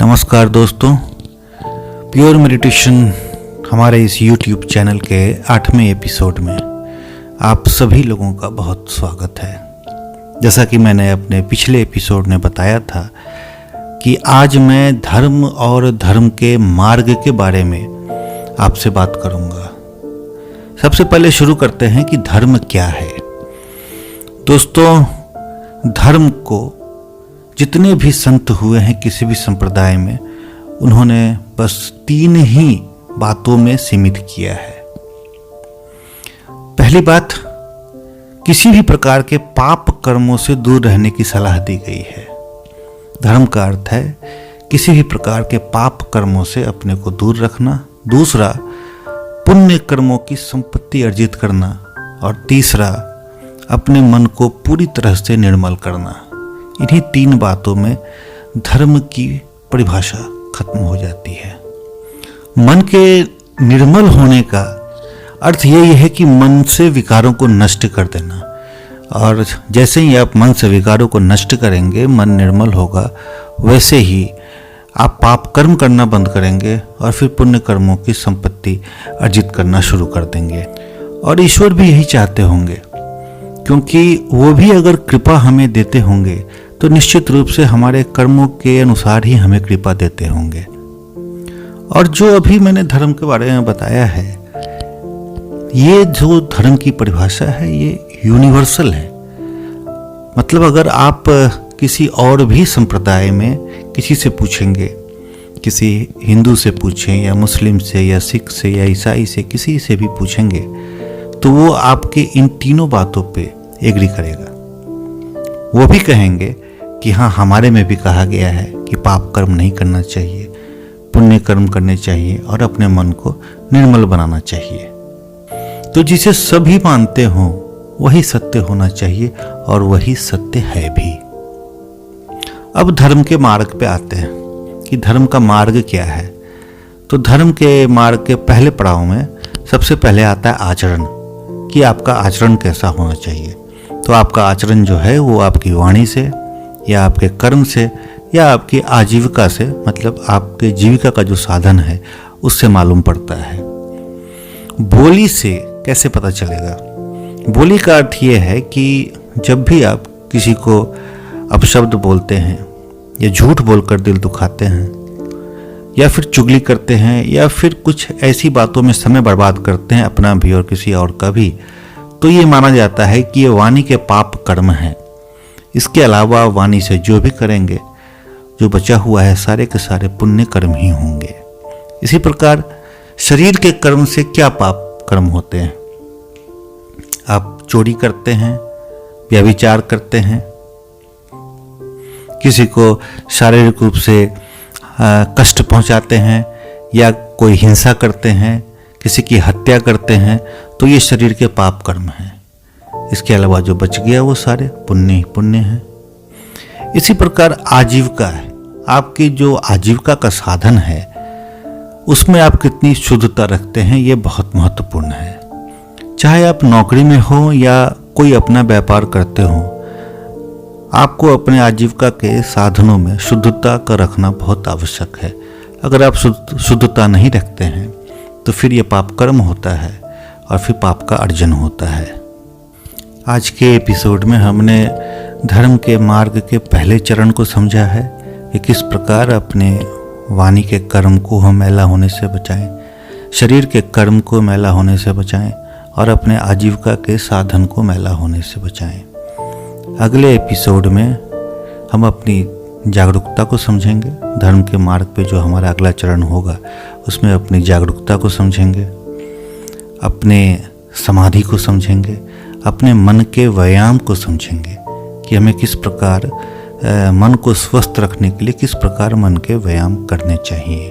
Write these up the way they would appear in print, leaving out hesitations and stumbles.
नमस्कार दोस्तों, pure meditation हमारे इस YouTube चैनल के 8वें एपिसोड में आप सभी लोगों का बहुत स्वागत है। जैसा कि मैंने अपने पिछले एपिसोड में बताया था कि आज मैं धर्म और धर्म के मार्ग के बारे में आपसे बात करूंगा। सबसे पहले शुरू करते हैं कि धर्म क्या है। दोस्तों, धर्म को जितने भी संत हुए हैं किसी भी संप्रदाय में, उन्होंने बस 3 ही बातों में सीमित किया है। पहली बात, किसी भी प्रकार के पाप कर्मों से दूर रहने की सलाह दी गई है। धर्म का अर्थ है किसी भी प्रकार के पाप कर्मों से अपने को दूर रखना। दूसरा, पुण्य कर्मों की संपत्ति अर्जित करना। और तीसरा, अपने मन को पूरी तरह से निर्मल करना। इन्हीं 3 बातों में धर्म की परिभाषा खत्म हो जाती है। मन के निर्मल होने का अर्थ यही है कि मन से विकारों को नष्ट कर देना। और जैसे ही आप मन से विकारों को नष्ट करेंगे, मन निर्मल होगा, वैसे ही आप पाप कर्म करना बंद करेंगे और फिर पुण्य कर्मों की संपत्ति अर्जित करना शुरू कर देंगे। और ईश्वर भी यही चाहते होंगे, क्योंकि वो भी अगर कृपा हमें देते होंगे तो निश्चित रूप से हमारे कर्मों के अनुसार ही हमें कृपा देते होंगे। और जो अभी मैंने धर्म के बारे में बताया है, ये जो धर्म की परिभाषा है ये यूनिवर्सल है। मतलब अगर आप किसी और भी संप्रदाय में किसी से पूछेंगे, किसी हिंदू से पूछें या मुस्लिम से या सिख से या ईसाई से, किसी से भी पूछेंगे, तो वो आपके इन तीनों बातों पे एग्री करेगा। वो भी कहेंगे कि हाँ, हमारे में भी कहा गया है कि पाप कर्म नहीं करना चाहिए, पुण्य कर्म करने चाहिए और अपने मन को निर्मल बनाना चाहिए। तो जिसे सभी मानते हों वही सत्य होना चाहिए और वही सत्य है भी। अब धर्म के मार्ग पे आते हैं कि धर्म का मार्ग क्या है। तो धर्म के मार्ग के पहले पड़ाव में सबसे पहले आता है आचरण, कि आपका आचरण कैसा होना चाहिए। तो आपका आचरण जो है वो आपकी वाणी से या आपके कर्म से या आपकी आजीविका से, मतलब आपके जीविका का जो साधन है, उससे मालूम पड़ता है। बोली से कैसे पता चलेगा? बोली का अर्थ ये है कि जब भी आप किसी को अपशब्द बोलते हैं या झूठ बोलकर दिल दुखाते हैं या फिर चुगली करते हैं या फिर कुछ ऐसी बातों में समय बर्बाद करते हैं, अपना भी और किसी और का भी, तो ये माना जाता है कि ये वाणी के पाप कर्म हैं। इसके अलावा वाणी से जो भी करेंगे, जो बचा हुआ है, सारे के सारे पुण्य कर्म ही होंगे। इसी प्रकार शरीर के कर्म से क्या पाप कर्म होते हैं? आप चोरी करते हैं, व्यभिचार करते हैं, किसी को शारीरिक रूप से कष्ट पहुंचाते हैं या कोई हिंसा करते हैं, किसी की हत्या करते हैं, तो ये शरीर के पाप कर्म हैं। इसके अलावा जो बच गया वो सारे पुण्य ही पुण्य हैं। इसी प्रकार आजीविका है, आपकी जो आजीविका का साधन है उसमें आप कितनी शुद्धता रखते हैं, ये बहुत महत्वपूर्ण है। चाहे आप नौकरी में हो या कोई अपना व्यापार करते हो, आपको अपने आजीविका के साधनों में शुद्धता का रखना बहुत आवश्यक है। अगर आप शुद्धता नहीं रखते हैं तो फिर ये पाप कर्म होता है और फिर पाप का अर्जन होता है। आज के एपिसोड में हमने धर्म के मार्ग के पहले चरण को समझा है कि किस प्रकार अपने वाणी के कर्म को हम मैला होने से बचाएं, शरीर के कर्म को मैला होने से बचाएं और अपने आजीविका के साधन को मैला होने से बचाएं। अगले एपिसोड में हम अपनी जागरूकता को समझेंगे। धर्म के मार्ग पे जो हमारा अगला चरण होगा उसमें अपनी जागरूकता को समझेंगे, अपने समाधि को समझेंगे, अपने मन के व्यायाम को समझेंगे कि हमें किस प्रकार मन को स्वस्थ रखने के लिए किस प्रकार मन के व्यायाम करने चाहिए।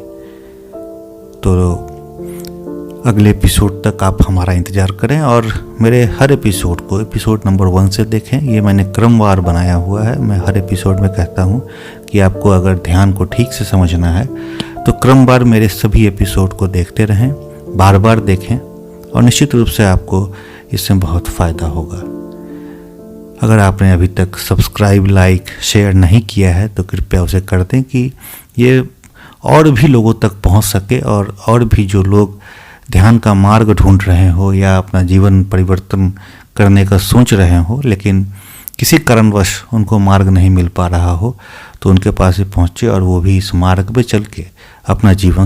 तो अगले एपिसोड तक आप हमारा इंतज़ार करें और मेरे हर एपिसोड को एपिसोड नंबर 1 से देखें। ये मैंने क्रमवार बनाया हुआ है। मैं हर एपिसोड में कहता हूँ कि आपको अगर ध्यान को ठीक से समझना है तो क्रमवार मेरे सभी एपिसोड को देखते रहें, बार बार देखें और निश्चित रूप से आपको इससे बहुत फ़ायदा होगा। अगर आपने अभी तक सब्सक्राइब, लाइक, शेयर नहीं किया है तो कृपया उसे कर दें कि ये और भी लोगों तक पहुंच सके और भी जो लोग ध्यान का मार्ग ढूंढ रहे हो या अपना जीवन परिवर्तन करने का सोच रहे हो लेकिन किसी कारणवश उनको मार्ग नहीं मिल पा रहा हो, तो उनके पास ही पहुँचे और वो भी इस मार्ग पे चल के अपना जीवन